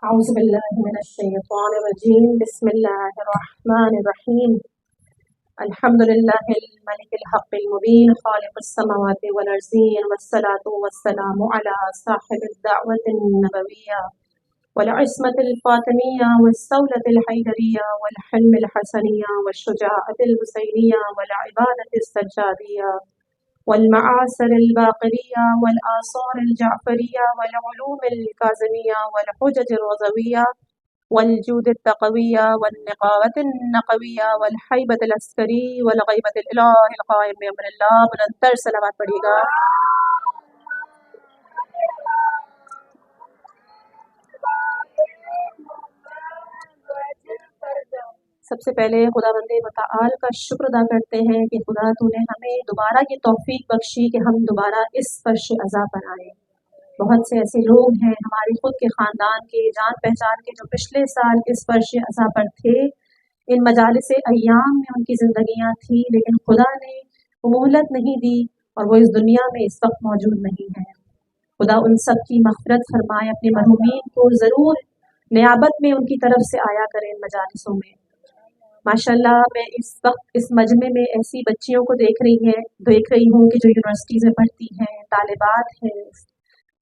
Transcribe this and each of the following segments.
أعوذ بالله من الشيطان الرجيم بسم الله الرحمن الرحيم الحمد لله الملك الحق المبين خالق السماوات والأرضين والصلاة والسلام على صاحب الدعوة النبوية والعصمة الفاطمية والصولة الحيدرية والحلم الحسنية والشجاعة الحسينية والعبادة السجادية والمعاصر الباقرية والآثار الجعفرية والعلوم الكاظمية والحجج الرضوية والجود التقوية والنقاوة النقوية والحيبة العسكری والغیبة الإله القائم بأمر الله بلندتر صلوات پڑھیے گا۔ سب سے پہلے خدا بند متعال کا شکر ادا کرتے ہیں کہ خدا تو نے ہمیں دوبارہ یہ توفیق بخشی کہ ہم دوبارہ اس فرش عزا پر آئے۔ بہت سے ایسے لوگ ہیں ہمارے خود کے خاندان کے جان پہچان کے جو پچھلے سال اس فرش عزا پر تھے، ان مجالس ایام میں ان کی زندگیاں تھیں، لیکن خدا نے وہ مہلت نہیں دی اور وہ اس دنیا میں اس وقت موجود نہیں ہے۔ خدا ان سب کی مغفرت فرمائے، اپنے مرحومین کو ضرور نیابت میں ان کی طرف سے آیا کریں ان مجالسوں میں۔ ماشاءاللہ میں اس وقت اس مجمع میں ایسی بچیوں کو دیکھ رہی ہوں کہ جو یونیورسٹیز میں پڑھتی ہیں، طالبات ہیں،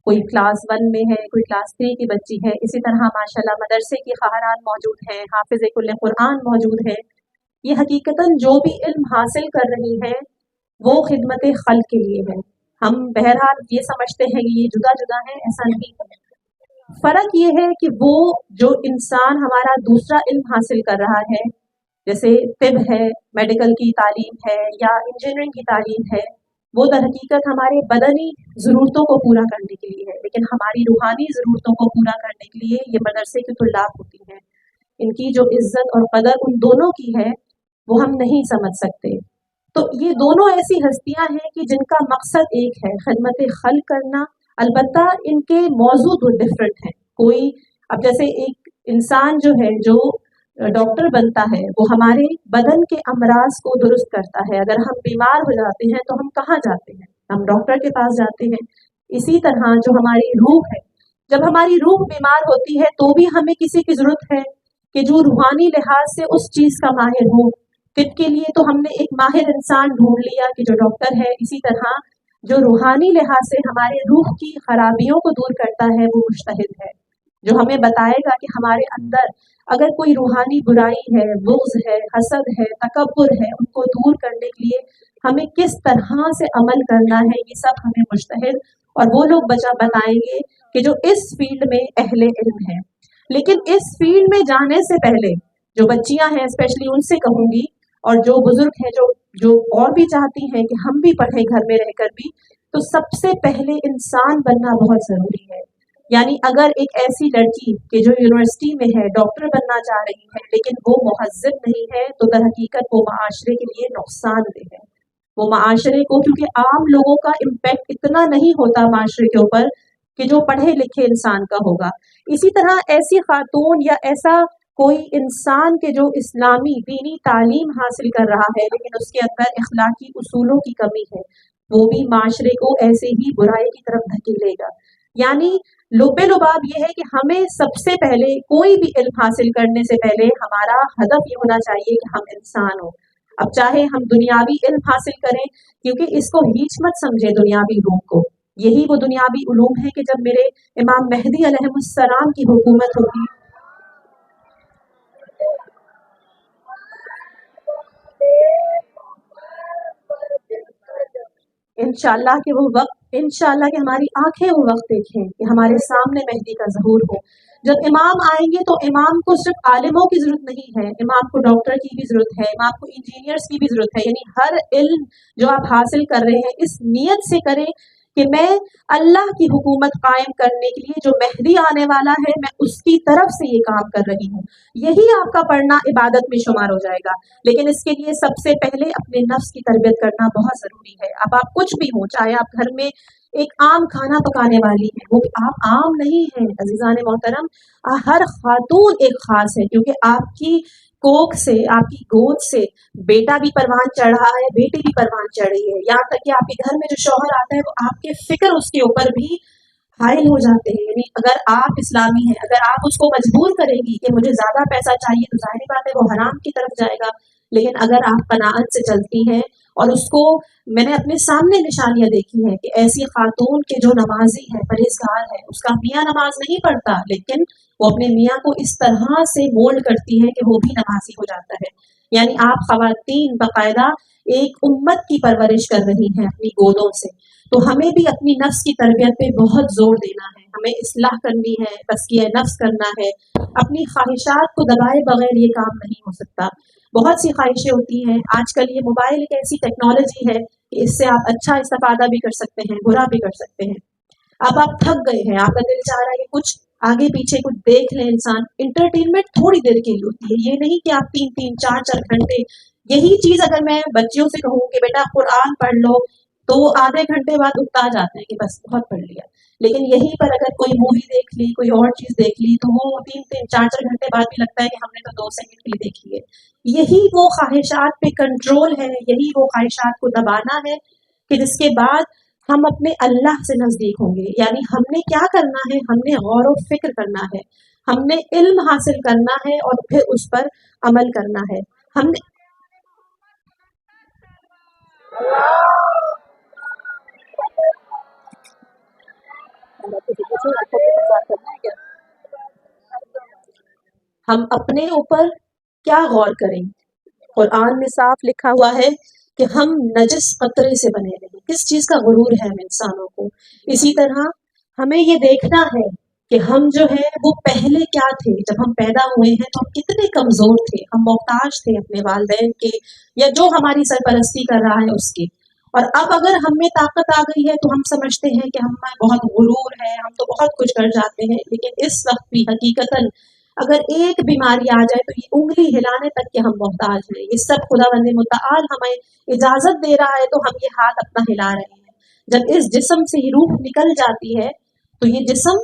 کوئی کلاس 1 میں ہے، کوئی کلاس 3 کی بچی ہے، اسی طرح ماشاءاللہ مدرسے کی خواہران موجود ہیں، حافظ کل قرآن موجود ہیں۔ یہ حقیقتاً جو بھی علم حاصل کر رہی ہیں وہ خدمت خلق کے لیے ہے۔ ہم بہرحال یہ سمجھتے ہیں کہ یہ جدا جدا ہیں، ایسا نہیں ہے۔ فرق یہ ہے کہ وہ جو انسان ہمارا دوسرا علم حاصل کر رہا ہے، جیسے طب ہے، میڈیکل کی تعلیم ہے یا انجینئرنگ کی تعلیم ہے، وہ در حقیقت ہمارے بدنی ضرورتوں کو پورا کرنے کے لیے ہے، لیکن ہماری روحانی ضرورتوں کو پورا کرنے کے لیے یہ مدرسے کی طلاب ہوتی ہیں۔ ان کی جو عزت اور قدر ان دونوں کی ہے وہ ہم نہیں سمجھ سکتے۔ تو یہ دونوں ایسی ہستیاں ہیں کہ جن کا مقصد ایک ہے، خدمت خلق کرنا، البتہ ان کے موضوع دو ڈفرینٹ ہیں۔ کوئی اب جیسے ایک انسان جو ہے جو ڈاکٹر بنتا ہے وہ ہمارے بدن کے امراض کو درست کرتا ہے۔ اگر ہم بیمار ہو جاتے ہیں تو ہم کہاں جاتے ہیں؟ ہم ڈاکٹر کے پاس جاتے ہیں۔ اسی طرح جو ہماری روح ہے، جب ہماری روح بیمار ہوتی ہے تو بھی ہمیں کسی کی ضرورت ہے کہ جو روحانی لحاظ سے اس چیز کا ماہر ہو۔ طب کے لیے تو ہم نے ایک ماہر انسان ڈھونڈ لیا کہ جو ڈاکٹر ہے، اسی طرح جو روحانی لحاظ سے ہمارے روح کی خرابیوں کو دور کرتا ہے وہ مجتہد ہے، جو ہمیں بتائے گا کہ ہمارے اندر اگر کوئی روحانی برائی ہے، بغض ہے، حسد ہے، تکبر ہے، ان کو دور کرنے کے لیے ہمیں کس طرح سے عمل کرنا ہے، یہ سب ہمیں مجتہد اور وہ لوگ بتائیں گے کہ جو اس فیلڈ میں اہل علم ہیں۔ لیکن اس فیلڈ میں جانے سے پہلے جو بچیاں ہیں اسپیشلی ان سے کہوں گی، اور جو بزرگ ہیں جو اور بھی چاہتی ہیں کہ ہم بھی پڑھیں گھر میں رہ کر بھی، تو سب سے پہلے انسان بننا بہت ضروری ہے۔ یعنی اگر ایک ایسی لڑکی کہ جو یونیورسٹی میں ہے، ڈاکٹر بننا چاہ رہی ہے، لیکن وہ مہذب نہیں ہے، تو در حقیقت وہ معاشرے کے لیے نقصان دہ ہے۔ وہ معاشرے کو، کیونکہ عام لوگوں کا امپیکٹ اتنا نہیں ہوتا معاشرے کے اوپر کہ جو پڑھے لکھے انسان کا ہوگا۔ اسی طرح ایسی خاتون یا ایسا کوئی انسان کے جو اسلامی دینی تعلیم حاصل کر رہا ہے لیکن اس کے اندر اخلاقی اصولوں کی کمی ہے، وہ بھی معاشرے کو ایسے ہی برائی کی طرف دھکیلے گا۔ یعنی لب لباب یہ ہے کہ ہمیں سب سے پہلے کوئی بھی علم حاصل کرنے سے پہلے ہمارا ہدف یہ ہونا چاہیے کہ ہم انسان ہوں۔ اب چاہے ہم دنیاوی علم حاصل کریں، کیونکہ اس کو ہیچ مت سمجھے دنیاوی علوم کو، یہی وہ دنیاوی علوم ہے کہ جب میرے امام مہدی علیہ السلام کی حکومت ہوگی، انشاءاللہ کہ وہ وقت، انشاءاللہ کہ ہماری آنکھیں وہ وقت دیکھیں کہ ہمارے سامنے مہدی کا ظہور ہو۔ جب امام آئیں گے تو امام کو صرف عالموں کی ضرورت نہیں ہے، امام کو ڈاکٹر کی بھی ضرورت ہے، امام کو انجینئرز کی بھی ضرورت ہے۔ یعنی ہر علم جو آپ حاصل کر رہے ہیں اس نیت سے کریں کہ میں اللہ کی حکومت قائم کرنے کے لیے جو مہدی آنے والا ہے میں اس کی طرف سے یہ کام کر رہی ہوں۔ یہی آپ کا پڑھنا عبادت میں شمار ہو جائے گا، لیکن اس کے لیے سب سے پہلے اپنے نفس کی تربیت کرنا بہت ضروری ہے۔ اب آپ کچھ بھی ہوں، چاہے آپ گھر میں ایک عام کھانا پکانے والی ہیں، وہ آپ عام نہیں ہیں عزیزان محترم، ہر خاتون ایک خاص ہے، کیونکہ آپ کی کوکھ سے، آپ کی گود سے بیٹا بھی پروان چڑھ رہا ہے، بیٹی بھی پروان چڑھ رہی ہے، یہاں تک کہ آپ کے گھر میں جو شوہر آتا ہے وہ آپ کے فکر اس کے اوپر بھی हायल हो जाते हैं। यानी अगर आप इस्लामी हैं, अगर आप उसको मजबूर करेंगी कि मुझे ज़्यादा पैसा चाहिए, तो ज़ाहिर बात है वो हराम की तरफ जाएगा। लेकिन अगर आप क़नाअत से चलती हैं और उसको, मैंने अपने सामने निशानियाँ देखी हैं कि ऐसी ख़ातून के जो नमाज़ी है, परहेज़गार है, उसका मियाँ नमाज़ नहीं पढ़ता, लेकिन वो अपने मियाँ को इस तरह से मोल्ड करती है कि वो भी नमाज़ी हो जाता है। यानी आप ख़वातीन बाकायदा एक उम्मत की परवरिश कर रही हैं अपनी गोदों से। तो हमें भी अपनी नफ्स की तरबियत पे बहुत ज़ोर देना है, हमें इस्लाह करनी है, तज़किया नफ्स करना है, अपनी ख्वाहिशात को दबाए बगैर ये काम नहीं हो सकता। बहुत सी ख्वाहिशें होती हैं, आजकल ये मोबाइल एक ऐसी टेक्नोलॉजी है कि इससे आप अच्छा इस्तेफ़ादा भी कर सकते हैं, बुरा भी कर सकते हैं। अब आप थक गए हैं, आपका दिल चाह रहा है कि कुछ आगे पीछे कुछ देख ले इंसान, एंटरटेनमेंट थोड़ी देर के लिए होती है, ये नहीं कि आप 3-3 4-4 घंटे। यही चीज़ अगर मैं बच्चियों से कहूँ कि बेटा कुरान पढ़ लो, तो वो आधे घंटे बाद उकता जाते हैं कि बस बहुत पढ़ लिया। लेकिन यहीं पर अगर कोई मूवी देख ली, कोई और चीज़ देख ली, तो वो 3-3 4-4 घंटे बाद भी लगता है कि हमने तो 2 सेकंड के लिए देखी है। यही वो ख्वाहिशात पे कंट्रोल है, यही वो ख्वाहिशात को दबाना है कि जिसके बाद हम अपने अल्लाह से नज़दीक होंगे। यानी हमने क्या करना है, हमने गौर व फ़िक्र करना है, हमने इल्म हासिल करना है और फिर उस पर अमल करना है। हमने हम अपने ऊपर क्या गौर करें? कुरान में साफ लिखा हुआ है कि हम नजस कतरे से बने हैं। किस चीज़ का गुरूर है हम इंसानों को? इसी तरह हमें ये देखना है कि हम जो है वो पहले क्या थे, जब हम पैदा हुए हैं तो हम कितने कमज़ोर थे, हम मोहताज थे अपने वालिदैन के या जो हमारी सरपरस्ती कर रहा है उसकी। और अब अगर हम में ताकत आ गई है तो हम समझते हैं कि हम में बहुत गुरूर है, हम तो बहुत कुछ कर जाते हैं, लेकिन इस वक़्त भी हकीकतन अगर एक बीमारी आ जाए तो ये उँगली हिलाने तक के हम मोहताज हैं। ये सब खुदावंद मुतआल हमें इजाज़त दे रहा है तो हम ये हाथ अपना हिला रहे हैं। जब इस जिस्म से ये रूह निकल जाती है, तो ये जिस्म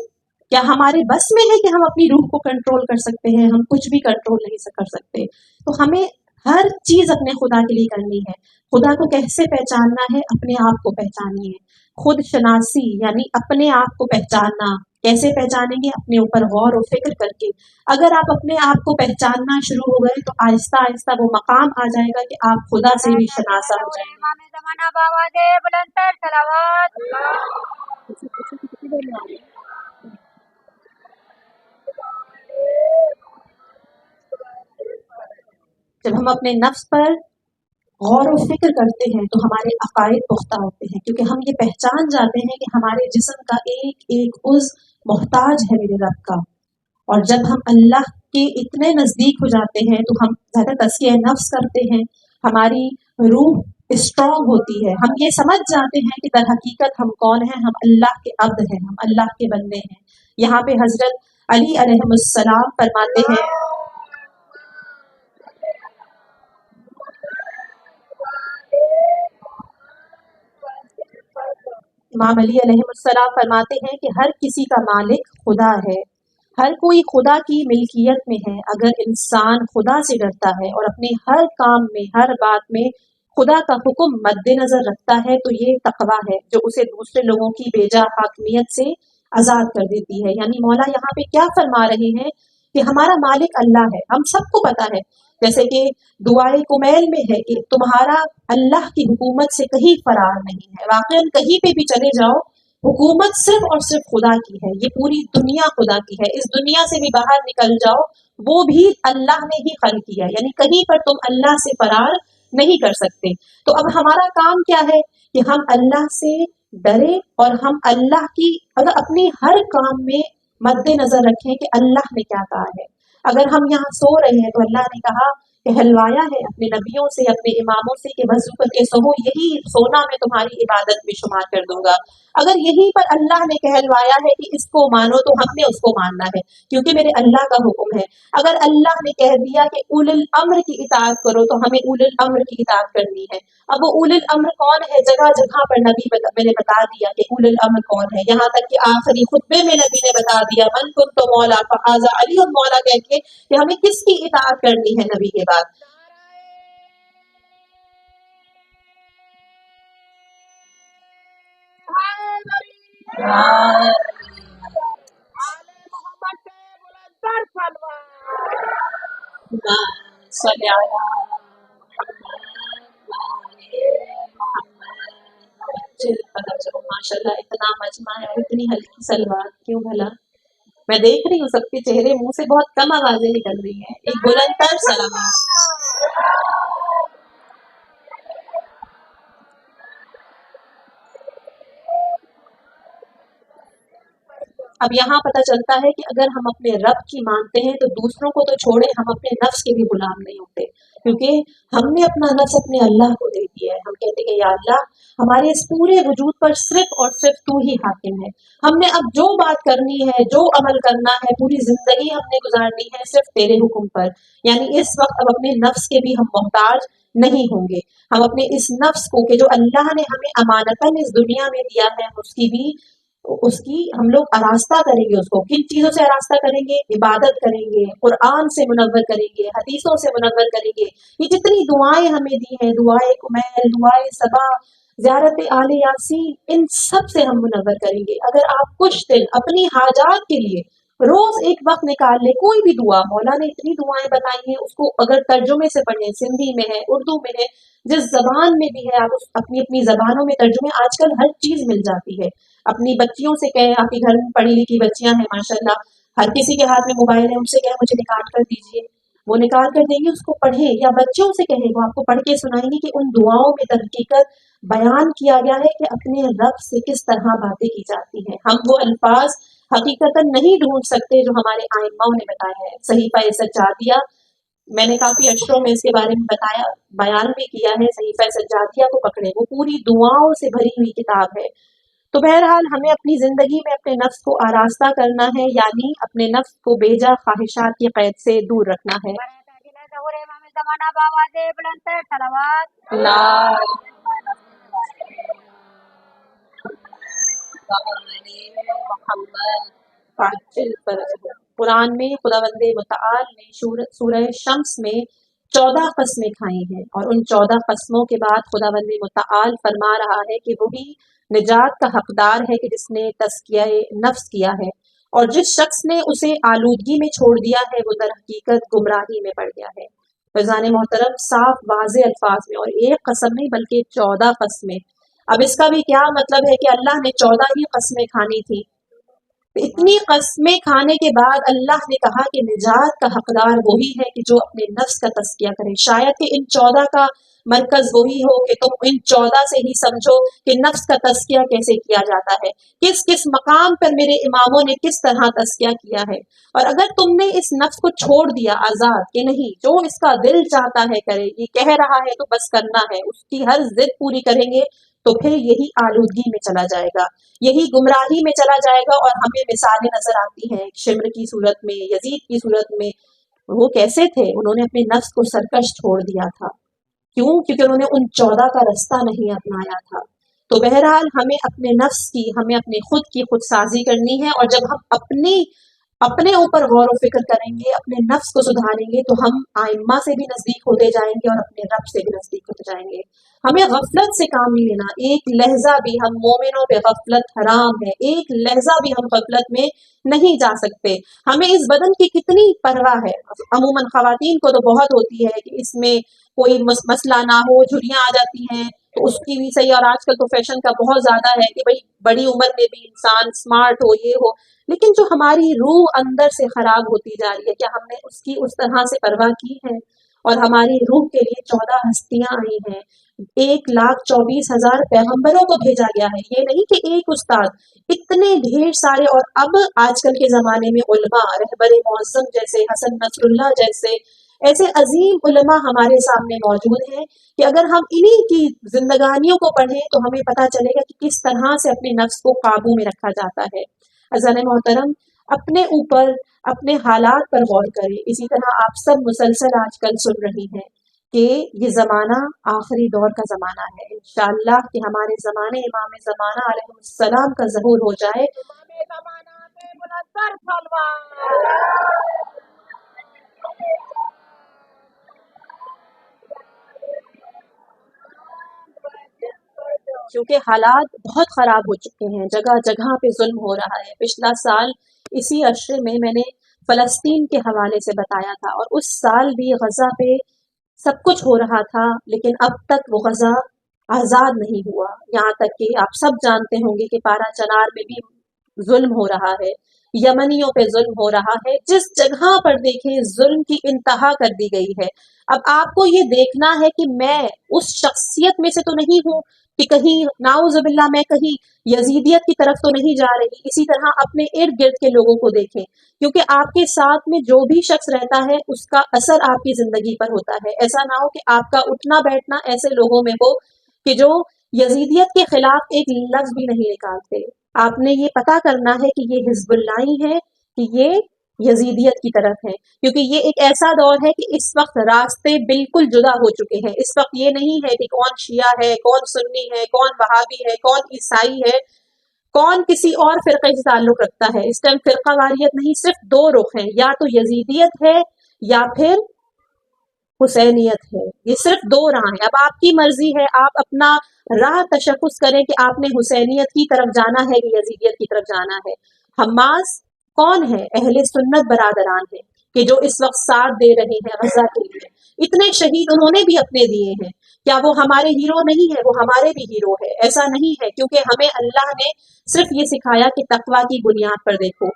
क्या हमारे बस में है कि हम अपनी रूह को कंट्रोल कर सकते हैं? हम कुछ भी कंट्रोल नहीं कर सकते। तो हमें हर चीज़ अपने खुदा के लिए करनी है। खुदा को कैसे पहचानना है? अपने आप को पहचानिए। खुद शनासी यानी अपने आप को पहचानना। कैसे पहचानेंगे? अपने ऊपर गौर और फ़िक्र करके। अगर आप अपने आप को पहचानना शुरू हो गए तो आहिस्ता-आहिस्ता वो मकाम आ जाएगा कि आप खुदा से भी शनासा हो जाएँगे। इमाम ज़माना बाबा दे बुलंदतर सलावत। जब हम अपने नफ्स पर गौर व फ़िक्र करते हैं तो हमारे अकायद पुख्ता होते हैं, क्योंकि हम ये पहचान जाते हैं कि हमारे जिस्म का एक-एक उज़्व मोहताज है मेरे रब का। और जब हम अल्लाह के इतने नज़दीक हो जाते हैं तो हम ज़्यादा तज़किया नफ्स करते हैं, हमारी रूह स्ट्रॉन्ग होती है। हम ये समझ जाते हैं कि दर हकीकत हम कौन हैं, हम अल्लाह के अब्द हैं, हम अल्लाह के बंदे हैं। यहाँ पे हज़रत अली अलैहिस्सलाम फरमाते हैं, इमाम अली अलैहिस्सलाम फरमाते हैं कि हर किसी का मालिक खुदा है, हर कोई खुदा की मिल्कियत में है। अगर इंसान खुदा से डरता है और अपने हर काम में, हर बात में खुदा का हुक्म मद्देनजर रखता है, तो ये तकवा है जो उसे दूसरे लोगों की बेजा हाकमियत से आज़ाद कर देती है। यानी मौला यहाँ पे क्या फरमा रहे हैं कि हमारा मालिक अल्लाह है, हम सबको पता है। जैसे कि दुआए कुमैल में है कि तुम्हारा अल्लाह की हुकूमत से कहीं फरार नहीं है। वाक़ई कहीं पे भी चले जाओ, हुकूमत सिर्फ और सिर्फ खुदा की है, ये पूरी दुनिया खुदा की है। इस दुनिया से भी बाहर निकल जाओ, वो भी अल्लाह ने ही खल्क किया है, यानी कहीं पर तुम अल्लाह से फरार नहीं कर सकते। तो अब हमारा काम क्या है कि हम अल्लाह से डरे और हम अल्लाह की अगर अपने हर काम में मद्देनजर रखें कि अल्लाह ने क्या कहा है। अगर हम यहाँ सो रहे हैं तो अल्लाह ने कहा कहलवाया है अपने नबियों से, अपने इमामों से कि वज़ू करके सोओ, यही सोना मैं तुम्हारी इबादत में शुमार कर दूंगा। अगर यहीं पर अल्लाह ने कहलवाया है कि इसको मानो, तो हमने उसको मानना है, क्योंकि मेरे अल्लाह का हुक्म है। अगर अल्लाह ने कह दिया कि उलिल अम्र की इताअत करो, तो हमें उलिल अम्र की इताअत करनी है। अब वो उलिल अम्र कौन है? जगह जगह पर मैंने बता दिया कि उलिल अम्र कौन है, यहाँ तक कि आखिरी खुतबे में नबी ने बता दिया मन कुन्तु मौला फ़हाज़ा अली और मौला कह के कि हमें किसकी इताअत करनी है नबी के बाद। आले मोहम्मद के बुलंदर सलवात। माशाल्लाह इतना मजमा है, इतनी हल्की सलवार, क्यों भला? मैं देख रही हूँ सबके चेहरे मुंह से बहुत कम आवाजें निकल रही हैं। एक बुलंदर सलावत। अब यहाँ पता चलता है कि अगर हम अपने रब की मानते हैं तो दूसरों को तो छोड़े, हम अपने नफ्स के भी गुलाम नहीं होते, क्योंकि हमने अपना नफ्स अपने अल्लाह को दे दिया है। हम कहते हैं या अल्लाह, हमारे इस पूरे वजूद पर सिर्फ और सिर्फ तू ही हाकिम है। हमने अब जो बात करनी है, जो अमल करना है, पूरी जिंदगी हमने गुजारनी है सिर्फ तेरे हुक्म पर। यानी इस वक्त अब अपने नफ्स के भी हम मोहताज नहीं होंगे। हम अपने इस नफ्स को कि जो अल्लाह ने हमें अमानतन इस दुनिया में दिया है, उसकी हम लोग आरास्ता करेंगे। उसको किन चीज़ों से आरास्ता करेंगे? इबादत करेंगे, कुरान से मुनव्वर करेंगे, हदीसों से मुनव्वर करेंगे। ये जितनी दुआएं हमें दी हैं, दुआए कुमैल, दुआए सबा, ज़ियारत आले यासीन, इन सब से हम मुनव्वर करेंगे। अगर आप कुछ दिन अपनी हाजात के लिए रोज एक वक्त निकाल ले, कोई भी दुआ, मौला ने इतनी दुआएं बताई हैं, उसको अगर तर्जुमे से पढ़ें, सिंधी में है, उर्दू में है, जिस जबान में भी है, आप उस अपनी अपनी जबानों में तर्जुमे, आजकल हर चीज मिल जाती है। अपनी बच्चियों से कहें, आपके घर में पढ़ी लिखी बच्चियां हैं माशाल्लाह, हर किसी के हाथ में मोबाइल है, उनसे कहें मुझे निकाल कर दीजिए, वो निकाल कर देंगे, उसको पढ़े। या बच्चों से कहें, वो आपको पढ़ के सुनाएंगे कि उन दुआओं में दरहकीकत बयान किया गया है कि अपने रब से किस तरह बातें की जाती हैं। हम वो अल्फाज हकीकतन नहीं ढूंढ सकते जो हमारे आइम्माओं ने बताया है। सहीफा सज्जादिया, मैंने काफी अशरों में इसके बारे में बताया, बयान भी किया है। सहीफा सज्जादिया को पकड़े, वो पूरी दुआओं से भरी हुई किताब है। तो बहरहाल हमें अपनी जिंदगी में अपने नफ्स को आरास्ता करना है, यानी अपने नफ्स को बेजा ख्वाहिशात की कैद से दूर रखना है। ज़हूर इमाम ज़माना बावाज़े बुलंदर सलावत। कुरान में खुदावंद मुतआल ने सूरह शम्स में 14 कस्में खाई हैं, और उन 14 कस्मों के बाद खुदावंद मुतआल फरमा रहा है कि वही निजात का हकदार है कि जिसने तस्किया नफ्स किया है, और जिस शख्स ने उसे आलूदगी में छोड़ दिया है वो दर हकीकत गुमराही में पड़ गया है। फैजान मोहतरम, साफ वाज़े अल्फाज में, और एक कसम नहीं बल्कि 14 कस्में। अब इसका भी क्या मतलब है कि अल्लाह ने 14 ही कस्में खानी थी? इतनी कस्में खाने के बाद अल्लाह ने कहा कि निजात का हकदार वही है कि जो अपने नफ्स का तस्किया करे। शायद कि इन 14 का मरकज वही हो कि तुम इन 14 से ही समझो कि नफ्स का तस्किया कैसे किया जाता है, किस किस मकाम पर मेरे इमामों ने किस तरह तस्किया किया है। और अगर तुमने इस नफ्स को छोड़ दिया आजाद कि नहीं, जो इसका दिल चाहता है करे, ये कह रहा है तो बस करना है, उसकी हर जिद पूरी करेंगे, तो फिर यही आलूदगी में चला जाएगा, यही गुमराही में चला जाएगा। और हमें मिसालें नजर आती हैं, शिम्र की सूरत में, यजीद की सूरत में। वो कैसे थे? उन्होंने अपने नफ्स को सरकश छोड़ दिया था। क्यों? क्योंकि उन्होंने उन 14 का रास्ता नहीं अपनाया था। तो बहरहाल हमें अपने नफ्स की, हमें अपने खुद की खुद साजी करनी है, और जब हम अपने ऊपर गौर व फिक्र करेंगे, अपने नफ्स को सुधारेंगे, तो हम आइम्मा से भी नजदीक होते जाएंगे और अपने रब से भी नजदीक होते जाएंगे। हमें गफलत से काम नहीं लेना, एक लहजा भी, हम मोमिनों पे गफलत हराम है, एक लहजा भी हम गफलत में नहीं जा सकते। हमें इस बदन की कितनी परवाह है, अमूमन खवातीन को तो बहुत होती है कि इसमें कोई मसला ना हो, झुर्रियां आ जाती हैं तो उसकी भी सही। और आजकल तो फैशन का बहुत ज्यादा है कि भाई बड़ी उम्र में भी इंसान स्मार्ट हो, ये हो, लेकिन जो हमारी रूह अंदर से खराब होती जा रही है, क्या हमने उसकी उस तरह से परवाह की है? और हमारी रूह के लिए 14 हस्तियां आई हैं, 1,24,000 पैगंबरों को भेजा गया है। ये नहीं कि एक उस्ताद, इतने ढेर सारे। और अब आजकल के जमाने में उलमा, रहबर मौज़म जैसे, हसन नसरुल्लाह जैसे ऐसे अजीम उलमा हमारे सामने मौजूद हैं कि अगर हम इन्हीं की जिंदगानियों को पढ़ें तो हमें पता चलेगा कि किस तरह से अपने नफ्स को काबू में रखा जाता है। अज़ान मोहतरम, अपने ऊपर, अपने हालात पर गौर करें। इसी तरह आप सब मुसलसल आजकल सुन रही हैं कि ये ज़माना आखिरी दौर का ज़माना है। इंशाअल्लाह कि हमारे ज़माने इमाम ज़माना अलैहिस्सलाम का ज़हूर हो जाए। इमाम ज़माना के बुलंदर सलवात। کیونکہ حالات بہت خراب ہو چکے ہیں، جگہ جگہ پہ ظلم ہو رہا ہے۔ پچھلا سال اسی عشرے میں نے فلسطین کے حوالے سے بتایا تھا، اور اس سال بھی غزہ پہ سب کچھ ہو رہا تھا، لیکن اب تک وہ غزہ آزاد نہیں ہوا۔ یہاں تک کہ آپ سب جانتے ہوں گے کہ پارا چنار میں بھی ظلم ہو رہا ہے، یمنیوں پہ ظلم ہو رہا ہے، جس جگہ پر دیکھیں ظلم کی انتہا کر دی گئی ہے۔ اب آپ کو یہ دیکھنا ہے کہ میں اس شخصیت میں سے تو نہیں ہوں کہ کہیں نعوذ باللہ میں کہیں یزیدیت کی طرف تو نہیں جا رہی۔ اسی طرح اپنے ارد گرد کے لوگوں کو دیکھیں، کیونکہ آپ کے ساتھ میں جو بھی شخص رہتا ہے اس کا اثر آپ کی زندگی پر ہوتا ہے۔ ایسا نہ ہو کہ آپ کا اٹھنا بیٹھنا ایسے لوگوں میں ہو کہ جو یزیدیت کے خلاف ایک لفظ بھی نہیں نکالتے۔ آپ نے یہ پتا کرنا ہے کہ یہ حزب اللہ ہے کہ یہ یزیدیت کی طرف ہے، کیونکہ یہ ایک ایسا دور ہے کہ اس وقت راستے بالکل جدا ہو چکے ہیں۔ اس وقت یہ نہیں ہے کہ کون شیعہ ہے، کون سنی ہے، کون وہابی ہے، کون عیسائی ہے، کون کسی اور فرقے سے تعلق رکھتا ہے۔ اس ٹائم فرقہ واریت نہیں، صرف دو رخ ہیں، یا تو یزیدیت ہے یا پھر حسینیت ہے۔ یہ صرف دو راہ ہیں۔ اب آپ کی مرضی ہے، آپ اپنا راہ تشخص کریں کہ آپ نے حسینیت کی طرف جانا ہے یا یزیدیت کی طرف جانا ہے۔ حماس کون ہے؟ اہل سنت برادران ہیں کہ جو اس وقت ساتھ دے رہے ہیں غزہ کے لیے۔ اتنے شہید انہوں نے بھی اپنے دیے ہیں، کیا وہ ہمارے ہیرو نہیں ہے؟ وہ ہمارے بھی ہیرو ہے۔ ایسا نہیں ہے، کیونکہ ہمیں اللہ نے صرف یہ سکھایا کہ تقویٰ کی بنیاد پر دیکھو۔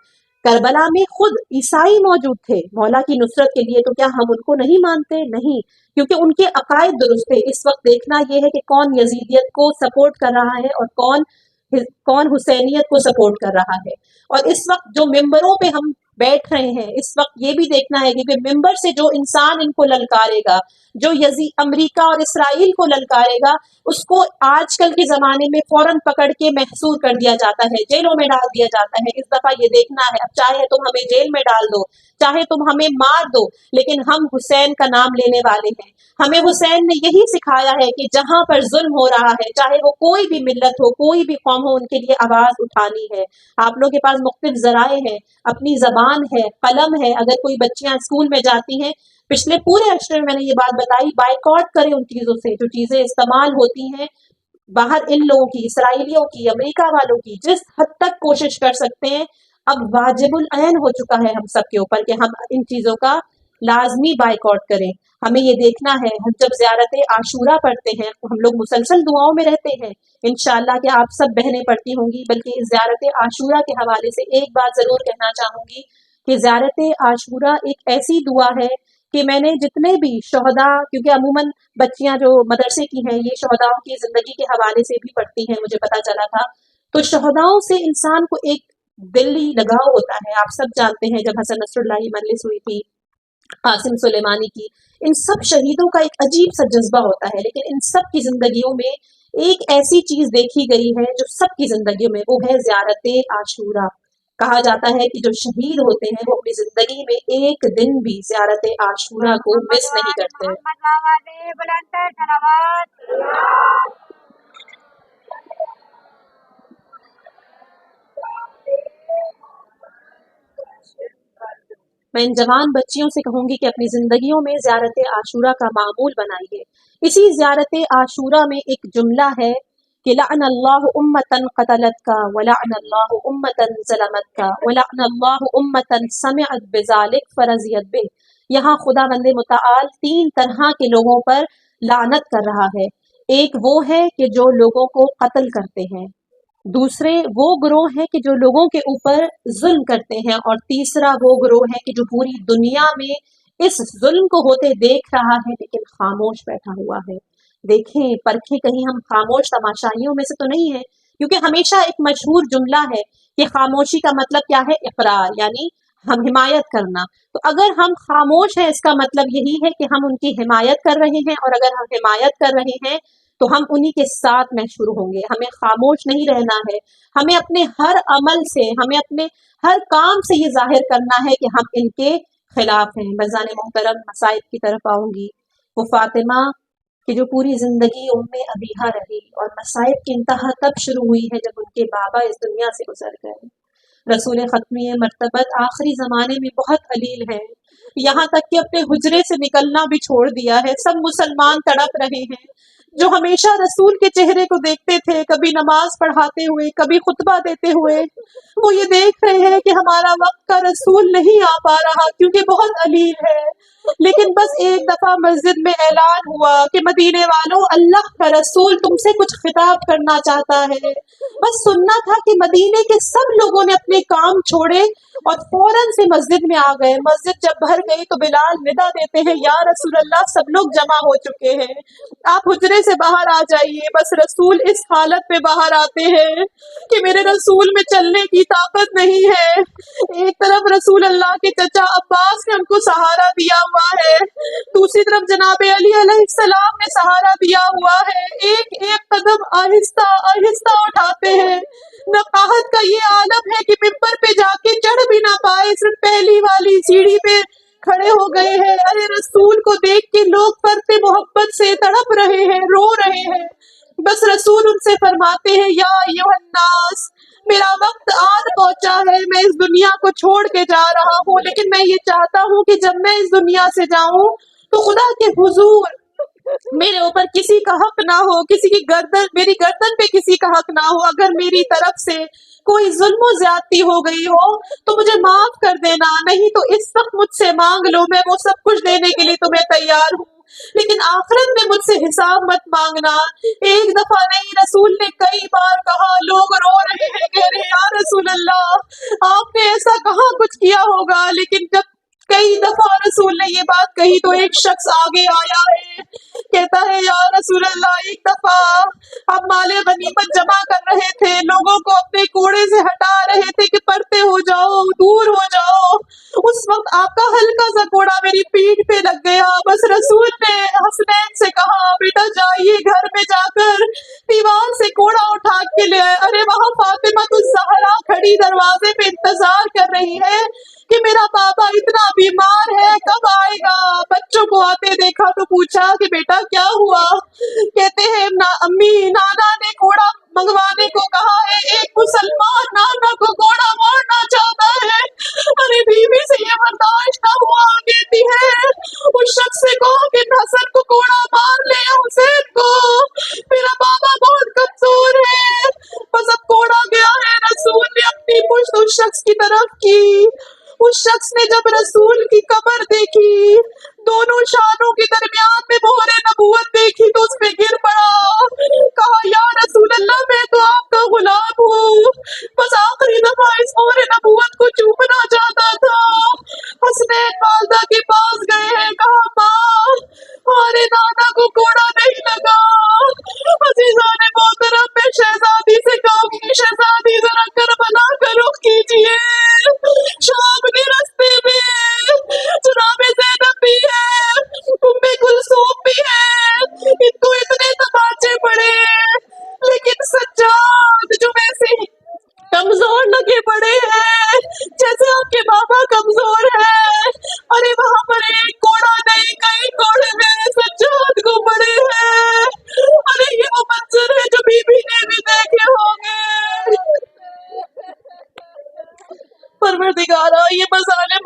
کربلا میں خود عیسائی موجود تھے مولا کی نصرت کے لیے، تو کیا ہم ان کو نہیں مانتے؟ نہیں، کیونکہ ان کے عقائد درست تھے۔ اس وقت دیکھنا یہ ہے کہ کون یزیدیت کو سپورٹ کر رہا ہے اور کون حسینیت کو سپورٹ کر رہا ہے۔ اور اس وقت جو ممبروں پہ ہم بیٹھ رہے ہیں، اس وقت یہ بھی دیکھنا ہے کہ ممبر سے جو انسان ان کو للکارے گا، جو امریکہ اور اسرائیل کو للکارے گا، اس کو آج کل کے زمانے میں فوراً پکڑ کے محصور کر دیا جاتا ہے، جیلوں میں ڈال دیا جاتا ہے۔ اس دفعہ یہ دیکھنا ہے، اب چاہے تم ہمیں جیل میں ڈال دو، چاہے تم ہمیں مار دو، لیکن ہم حسین کا نام لینے والے ہیں۔ ہمیں حسین نے یہی سکھایا ہے کہ جہاں پر ظلم ہو رہا ہے، چاہے وہ کوئی بھی ملت ہو، کوئی بھی قوم ہو، ان کے لیے آواز اٹھانی ہے۔ آپ لوگوں کے پاس مختلف ذرائع ہیں، اپنی زبان ہے، قلم ہے۔ اگر کوئی بچیاں اسکول میں جاتی ہیں، پچھلے پورے عشرے میں نے یہ بات بتائی، بائیکاٹ کریں ان چیزوں سے جو چیزیں استعمال ہوتی ہیں باہر، ان لوگوں کی، اسرائیلیوں کی، امریکہ والوں کی، جس حد تک کوشش کر سکتے ہیں۔ اب واجب العین ہو چکا ہے ہم سب کے اوپر کہ ہم ان چیزوں کا لازمی بائیکاٹ کریں۔ ہمیں یہ دیکھنا ہے، ہم جب زیارت عاشورہ پڑھتے ہیں، ہم لوگ مسلسل دعاؤں میں رہتے ہیں، انشاءاللہ کہ آپ سب بہنیں پڑھتی ہوں گی، بلکہ اس زیارت عاشورہ کے حوالے سے ایک بات ضرور کہنا چاہوں گی کہ زیارت عاشورہ ایک ایسی دعا ہے کہ میں نے جتنے بھی شہداء، کیونکہ عموماً بچیاں جو مدرسے کی ہیں یہ شہداؤں کی زندگی کے حوالے سے بھی پڑھتی ہیں، مجھے پتا چلا تھا، تو شہداؤں سے انسان کو ایک دلی لگاؤ ہوتا ہے۔ آپ سب جانتے ہیں جب حسن نصر اللہ کی مجلس ہوئی تھی، قاسم سلیمانی کی، ان سب شہیدوں کا ایک عجیب سا جذبہ ہوتا ہے، لیکن ان سب کی زندگیوں میں ایک ایسی چیز دیکھی گئی ہے جو سب کی زندگیوں میں، وہ ہے زیارت عاشورہ۔ کہا جاتا ہے کہ جو شہید ہوتے ہیں وہ اپنی زندگی میں ایک دن بھی زیارت عاشورہ کو مس نہیں کرتے۔ محمد بابا دے بلند صلوات۔ میں ان جوان بچیوں سے کہوں گی کہ اپنی زندگیوں میں زیارت عاشورہ کا معمول بنائیے۔ اسی زیارت عاشورہ میں ایک جملہ ہے کہ لعن اللہ امتن قتلت کا ولعن اللہ امتن ظلمت کا ولعن اللہ امتن سمعت بذالک فرضیت بہ۔ یہاں خدا بند متعال تین طرح کے لوگوں پر لعنت کر رہا ہے۔ ایک وہ ہے کہ جو لوگوں کو قتل کرتے ہیں، دوسرے وہ گروہ ہیں کہ جو لوگوں کے اوپر ظلم کرتے ہیں، اور تیسرا وہ گروہ ہے کہ جو پوری دنیا میں اس ظلم کو ہوتے دیکھ رہا ہے لیکن خاموش بیٹھا ہوا ہے۔ دیکھیں پرکھیں، کہیں ہم خاموش تماشائیوں میں سے تو نہیں ہیں، کیونکہ ہمیشہ ایک مشہور جملہ ہے کہ خاموشی کا مطلب کیا ہے؟ اقرار، یعنی ہم حمایت کرنا۔ تو اگر ہم خاموش ہیں، اس کا مطلب یہی ہے کہ ہم ان کی حمایت کر رہے ہیں، اور اگر ہم حمایت کر رہے ہیں تو ہم انہی کے ساتھ محشور ہوں گے۔ ہمیں خاموش نہیں رہنا ہے، ہمیں اپنے ہر عمل سے، ہمیں اپنے ہر کام سے یہ ظاہر کرنا ہے کہ ہم ان کے خلاف ہیں۔ بزان محترم مصائب کی طرف آؤں گی۔ وہ فاطمہ کہ جو پوری زندگی ابیہا رہی، اور مصائب کی انتہا تب شروع ہوئی ہے جب ان کے بابا اس دنیا سے گزر گئے۔ رسول ختمی مرتبت آخری زمانے میں بہت علیل ہے، یہاں تک کہ اپنے حجرے سے نکلنا بھی چھوڑ دیا ہے۔ سب مسلمان تڑپ رہے ہیں، जो हमेशा रसूल के चेहरे को देखते थे, कभी नमाज पढ़ाते हुए, कभी खुतबा देते हुए, वो ये देख रहे हैं कि हमारा वक्त का रसूल नहीं आ पा रहा क्योंकि बहुत अलील है। लेकिन बस एक दफा मस्जिद में ऐलान हुआ कि मदीने वालों, अल्लाह का रसूल तुमसे कुछ खिताब करना चाहता है। बस सुनना था कि मदीने के सब लोगों ने अपने काम छोड़े और फौरन से मस्जिद में आ गए। मस्जिद जब भर गई तो बिलाल निदा देते हैं, या रसूल अल्लाह, सब लोग जमा हो चुके हैं, आप हुजरे से बाहर आ जाइए। बस रसूल इस हालत में बाहर आते हैं कि मेरे रसूल में चलने की ताकत नहीं है। एक तरफ रसूल अल्लाह के चचा अब्बास ने उनको सहारा दिया हुआ है, दूसरी तरफ जनाब अली अलैहिस्सलाम ने सहारा दिया हुआ है। एक एक कदम आहिस्ता आहिस्ता उठाते हैं। नकाहत का ये आलम है कि मिंबर पे जाके चढ़ भी ना पाए, सिर्फ पहली वाली सीढ़ी पे खड़े हो गए हैं। अरे रसूल को देख के लोग फरते मोहब्बत से तड़प रहे हैं, रो रहे हैं। बस रसूल उनसे फरमाते हैं, या अय्युहन्नास, मेरा वक्त आज पहुंचा है, मैं इस दुनिया को छोड़ के जा रहा हूँ, लेकिन मैं ये चाहता हूँ कि जब मैं इस दुनिया से जाऊं तो खुदा के हुजूर मेरे ऊपर किसी का हक ना हो, किसी की गर्दन, मेरी गर्दन पे किसी का हक ना हो। अगर मेरी तरफ से कोई जुल्म ज्यादती हो गई हो तो मुझे माफ कर देना, नहीं तो इस वक्त मुझसे मांग लो, मैं वो सब कुछ देने के लिए तुम्हें तैयार हूँ, लेकिन आखिरत में मुझसे हिसाब मत मांगना। एक दफा नहीं, रसूल ने कई बार कहा। लोग रो रहे हैं, कह रहे हैं, या रसूल अल्लाह, आपने ऐसा कहाँ कुछ किया होगा। लेकिन जब कई दफा रसूल ने ये बात कही तो एक शख्स आगे आया है, कहता है, या रसूल अल्लाह, एक दफा आप माले गनीमत जमा कर रहे थे, लोगों को अपने कोड़े से हटा रहे थे कि परते हो जाओ, दूर हो जाओ, उस वक्त आपका हल्का सा कोड़ा मेरी पीठ पे लग गया। बस रसूल ने हसनैन से कहा, बेटा जाइए घर में जाकर दीवार से कोड़ा उठा के ले आए। अरे वहाँ फातिमा तो ज़हरा खड़ी दरवाजे पे इंतजार कर रही है कि मेरा बाबा इतना बीमार है, कब आएगा। बच्चों को आते देखा तो पूछा कि बेटा क्या हुआ। कहते हैं, अम्मी, नाना ने घोड़ा मंगवाने को कहा है, एक मुसलमान नाना को घोड़ा मारना चाहता है। अरे बीवी से ये बर्दाश्त ना हुआ, कहती है, उस शख्स से कहो कि हसन को घोड़ा मार ले, हुसैन को, मेरा बाबा बहुत कमजोर है। बस अब घोड़ा गया है। रसूल ने अपनी पुश्त उस शख्स की तरफ की। उस शख्स ने जब रसूल की कमर देखी, दोनों शानों के दरमियान में मोहरे नबूवत देखी तो उस पे गिर पड़ा। कहा, या रसूल अल्लाह, मैं तो आपका गुलाम हूँ, बस आखिरी दफा इस मोहरे नबूवत को चूमना चाहता था। हसनैन वालदा के पास गए हैं, कहा, माँ, हमारे नाना को कोड़ा नहीं लगा। अजीजान मोहतरम, मैं शहजादी से कहूंगी, शहजादी जरा करबला का रुख कीजिए। शाम के रास्ते में जनाबे ज़ैनब भी है, उम्मे कुलसूम भी है, इनको इतने तमाचे पड़े, लेकिन सज्जाद जो वैसे ही कमजोर लगे पड़े हैं, जैसे आपके बाबा कमजोर है। अरे वहाँ पर एक कोड़ा नहीं, कई कोड़े मेरे सज्जाद को पड़े हैं। अरे ये वो मंजर है जो बीबी ने भी देखे होंगे। परवरदिगारा, ये मज़ालिम